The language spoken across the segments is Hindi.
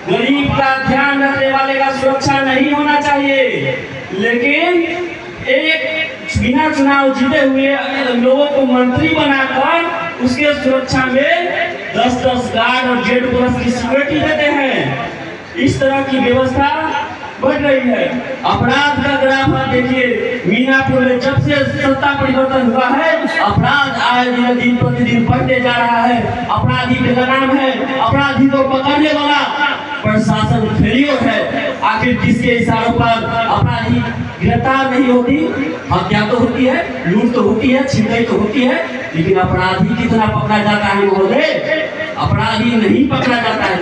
गरीब का ध्यान रखने वाले का सुरक्षा नहीं होना चाहिए, लेकिन एक बिना चुनाव जीते हुए लोगों को मंत्री बनाकर उसके सुरक्षा में 10-10 गार्ड और जेड पुलिस की सिक्योरिटी देते हैं। इस तरह की व्यवस्था बढ़ रही है। अपराध का ग्राफ आप देखिए, मीनापुर में जब से सत्ता परिवर्तन हुआ है, अपराध आए दिन प्रतिदिन बढ़ते जा रहा है। अपराधी के नाम है, अपराधी को पकड़ने वाला प्रशासन फेलियर है। आखिर किसके इशारों पर अपराधी गिरफ्तार नहीं होती? हत्या तो होती है, लूट तो होती है, छिनतई तो होती है, लेकिन अपराधी कितना पकड़ा जाता है महोदय? अपराधी नहीं पकड़ा जाता है।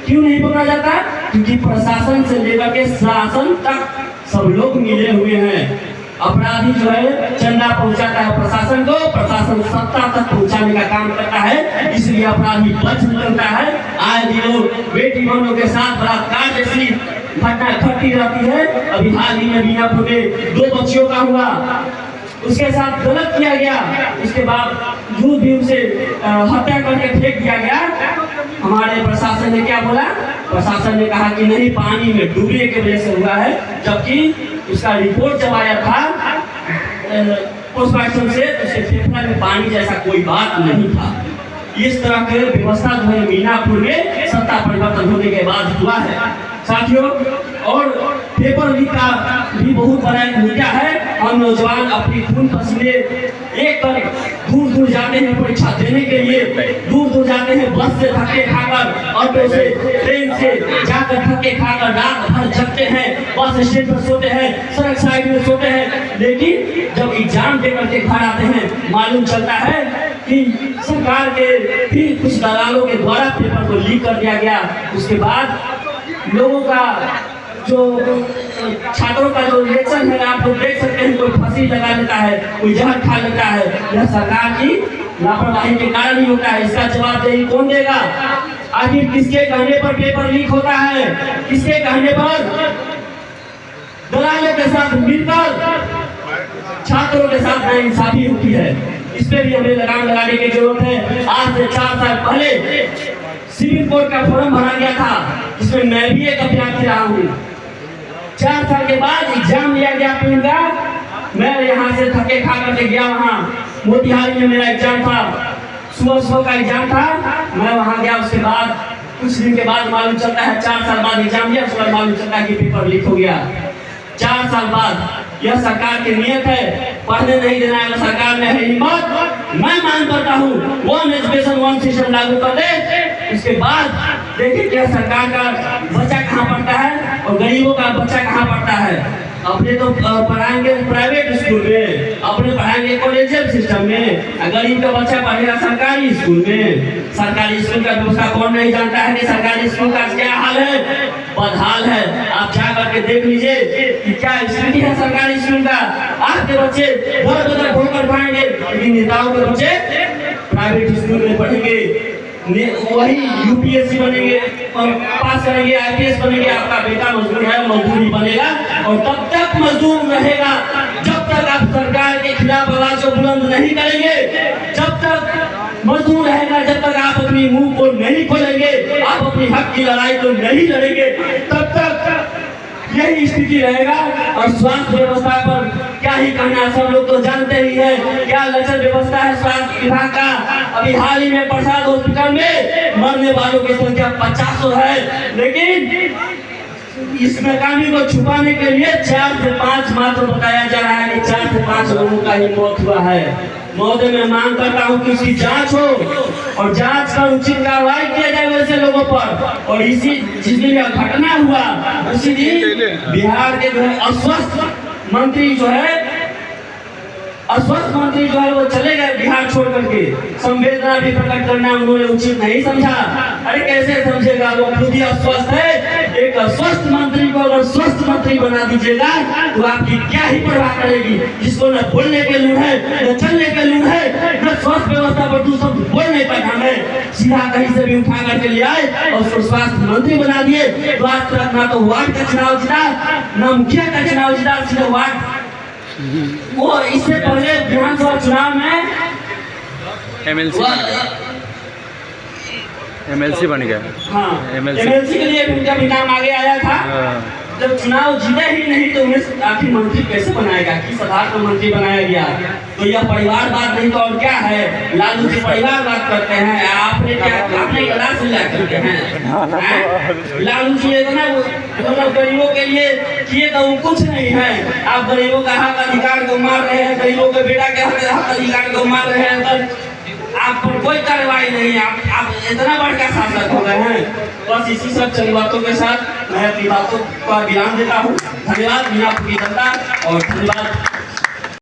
क्यों नहीं पकड़ा जाता? क्योंकि प्रशासन से लेकर के शासन तक सब लोग मिले हुए हैं। अपराधी जो है चंदा पहुंचाता है प्रशासन को, प्रशासन सत्ता तक पहुंचाने का काम करता है, इसलिए अपराधी बच निकलता है। आए दिनों बेटी बहनों के साथ बलात्कार जैसी घटना घटती रहती है। अभी हाल ही में मीनापुर में 2 बच्चियों का हुआ, उसके साथ गलत किया गया, उसके बाद झूठ भी उसे हत्या करके फेंक दिया गया। हमारे प्रशासन ने क्या बोला? प्रशासन ने कहा कि नहीं, पानी में डूबने की वजह से हुआ है, जबकि उसका रिपोर्ट जब आया था पोस्टमार्टम से, उसके फेफड़े में पानी जैसा कोई बात नहीं था। इस तरह के व्यवस्था जो है मीनापुर में सत्ता परिवर्तन होने के बाद हुआ है साथियों। और पेपर लीक का भी बहुत बड़ा एक मुद्दा है। हम नौजवान अपनी खून पसीने एक कर दूर दूर जाते हैं परीक्षा देने के लिए, दूर दूर जाते हैं बस से धक्के खाकर, ऑटो से, ट्रेन से जाकर धक्के खाकर रात भर जगते हैं, बस स्टैंड पर सोते हैं, सड़क साइड में सोते हैं, लेकिन जब एग्जाम देकर के घर आते हैं मालूम चलता है कि सरकार के भी कुछ दलालों के द्वारा पेपर को लीक कर दिया गया। उसके बाद लोगों का जो छात्रों का जो रिएक्शन है आप लोग देख सकते हैं। कोई फांसी लगा लेता है, कोई जहर खा लेता है। यह सरकार की लापरवाही के कारण ही होता है। इसका जवाबदेही कौन देगा? आखिर किसके कहने पर पेपर लीक होता है? किसके कहने पर? दलालों के साथ मिलकर छात्रों के साथ नाइंसाफी होती है। इस पे भी हमें लगाम लगाने की जरूरत है। आज से 4 साल पहले सिविल कोड का फॉर्म भरा गया था, जिसमें मैं भी एक अभ्यर्थी रहा हूँ। 4 साल के बाद एग्जाम लिया गया अपने का। मैं यहाँ से धक्के खा करके गया, वहाँ मोतिहारी में मेरा एग्जाम था, सुबह का एग्जाम था। मैं वहाँ गया, उसके बाद कुछ दिन के बाद मालूम चलता है 4 साल बाद एग्जाम दिया, उसके बाद मालूम चलता है कि पेपर लीक हो गया। 4 साल बाद। यह सरकार की नियत है, पढ़ने नहीं देना है। सरकार में है हिम्मत, मैं मांग करता हूँ 1 एजुकेशन 1 सिस्टम लागू कर दे। उसके बाद देखिए क्या सरकार का बच्चा कहाँ पढ़ता है और गरीबों का बच्चा कहाँ पढ़ता है। अपने तो पढ़ाएंगे प्राइवेट स्कूल में, अपने पढ़ाएंगे कॉलेजियल सिस्टम में, गरीब का बच्चा पढ़ेगा सरकारी स्कूल में। सरकारी स्कूल का व्यवस्था कौन नहीं जानता है कि सरकारी स्कूल का क्या हाल है? बदहाल है। आप जा करके देख लीजिए कि क्या स्थिति है सरकारी स्कूल का। आपके बच्चे दर होकर पढ़ेंगे, लेकिन नेताओं के बच्चे प्राइवेट स्कूल में पढ़ेंगे, वही यूपीएससी बनेंगे, पास करेंगे, आईपीएस बनेंगे। आपका बेटा मजदूर है, मजदूरी बनेगा और तब तक मजदूर रहेगा जब तक आप सरकार के खिलाफ आवाज बुलंद नहीं करेंगे, जब तक मजदूर रहेगा, जब तक आप अपनी मुंह को नहीं खोलेंगे, आप अपनी हक की लड़ाई को नहीं लड़ेंगे, तब तक यही स्थिति रहेगा। और स्वास्थ्य व्यवस्था पर क्या ही कहना, सब लोग तो जानते ही हैं क्या लचर व्यवस्था है स्वास्थ्य विभाग का। अभी हाल ही में प्रसाद हॉस्पिटल में मरने वालों की संख्या 50 है, लेकिन इस नाकामी को छुपाने के लिए 4 से 5 मात्र बताया जा रहा है कि 4 से 5 लोगों का ही मौत हुआ है। महोदय, मैं मांग करता हूँ कि उसकी जांच हो और जांच कर उचित कार्रवाई किया जाए वैसे लोगों पर। और इसी जिस दिन यह घटना हुआ उसी दिन बिहार के जो है अस्वस्थ मंत्री जो है वो चले गए बिहार छोड़ करके। संवेदना भी प्रकट करना उन्होंने उचित नहीं समझा। अरे कैसे समझेगा, वो खुद ही अस्वस्थ है। एक अस्वस्थ मंत्री को अगर स्वस्थ मंत्री बना दीजिएगा तो आपकी क्या ही परवाह करेगी। जिसको न बोलने के लूट है, न चलने के लूट है, न स्वास्थ्य व्यवस्था पर तू सब बोल नहीं पाता। हमें सीधा कहीं से भी उठा करके ले आए और उसको स्वास्थ्य मंत्री बना दिए। स्वास्थ्य रखना तो वार्ड का चुनाव जीता, न मुखिया का चुनाव जीता, सीधा वार्ड। वो इससे पहले विधानसभा चुनाव में MLC बन गया। हाँ, MLC MLC के लिए भी उनका भी नाम आगे आया था। जब चुनाव जीते ही नहीं तो उन्हें आखिर मंत्री कैसे बनाएगा, किस आधार पर मंत्री बनाया गया? तो यह परिवारवाद नहीं तो और क्या है? लालू जी परिवारवाद करते हैं, आपने क्या आपने क्लास लिया करते हैं? लालू जी इतना गरीबों के लिए किए तो वो कुछ नहीं है। आप गरीबों का हक अधिकार को मार रहे हैं, गरीबों के बेटा के हक अधिकार को मार रहे हैं, तो आप पर कोई कार्रवाई नहीं है। आप इतना बड़का शासक हो गए हैं। बस इसी सब चंद बातों के साथ मैं अपनी बातों का विराम देता हूँ। धन्यवाद मीनापुर की जनता और धन्यवाद